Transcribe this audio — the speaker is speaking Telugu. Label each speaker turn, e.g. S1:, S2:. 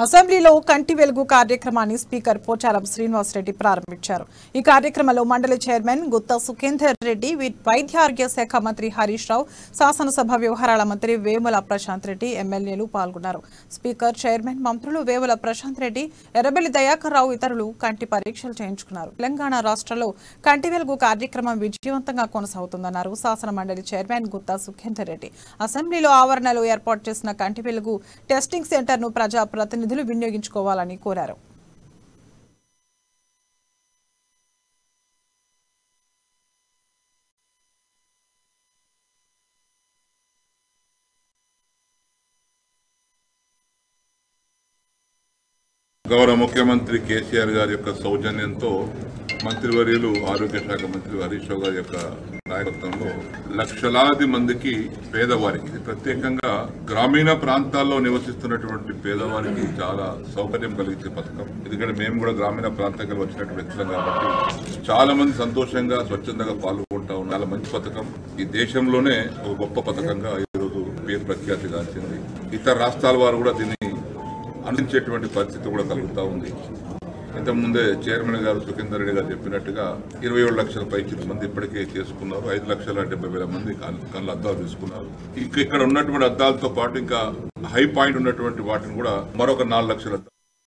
S1: అసెంబ్లీలో కంటి వెలుగు కార్యక్రమాన్ని స్పీకర్ పోచారం శ్రీనివాస్ రెడ్డి ప్రారంభించారు. ఈ కార్యక్రమంలో మండలి చైర్మన్ గుత్తా సుఖేందర్ రెడ్డి, వైద్య ఆరోగ్య శాఖ మంత్రి హరీష్ రావు, శాసనసభ వ్యవహారాల మంత్రి వేముల ప్రశాంత్ రెడ్డి, ఎమ్మెల్యేలు పాల్గొన్నారు. స్పీకర్, చైర్మన్, మంత్రులు వేముల ప్రశాంత్ రెడ్డి, ఎర్రబెల్లి దయాకర్ రావు ఇతరులు కంటి పరీక్షలు చేయించుకున్నారు. తెలంగాణ రాష్ట్రంలో కంటి వెలుగు కార్యక్రమం విజయవంతంగా కొనసాగుతుందన్నారు శాసన మండలి చైర్మన్ గుత్తా సుఖేందర్ రెడ్డి. అసెంబ్లీలో ఆవరణలో ఏర్పాటు చేసిన కంటి వెలుగు టెస్టింగ్ సెంటర్ ను ప్రజాప్రతినిధులు వినియోగించుకోవాలని కోరారు.
S2: గౌరవ ముఖ్యమంత్రి కేసీఆర్ గారి యొక్క సౌజన్యంతో మంత్రివర్యులు ఆరోగ్య శాఖ మంత్రి హరీష్ రావు గారి యొక్క నాయకత్వంలో లక్షలాది మందికి పేదవారికి, ఇది ప్రత్యేకంగా గ్రామీణ ప్రాంతాల్లో నివసిస్తున్నటువంటి పేదవారికి చాలా సౌకర్యం కలిగించే పథకం. ఎందుకంటే మేము కూడా గ్రామీణ ప్రాంతాలకు వచ్చినటువంటి వ్యక్తులం కాబట్టి చాలా మంది సంతోషంగా స్వచ్ఛందంగా పాల్గొంటా ఉన్నారు. చాలా మంచి పథకం. ఈ దేశంలోనే ఒక గొప్ప పథకంగా ఈరోజు పేరు ప్రఖ్యాతి గాంచింది. ఇతర రాష్ట్రాల వారు కూడా దీన్ని అందించేటువంటి పరిస్థితి కూడా కలుగుతూ ఉంది. ఇంతకుముందే చైర్మన్ గారు సుఖేందర్ రెడ్డి గారు చెప్పినట్టుగా 27 లక్షల పైకి మంది ఇప్పటికే చేసుకున్నారు. 5,70,000 మంది కళ్ళ అద్దాలు తీసుకున్నారు. ఇక్కడ ఉన్నటువంటి అద్దాలతో పాటు ఇంకా హై పాయింట్ ఉన్నటువంటి వాటిని కూడా మరొక 4 లక్షల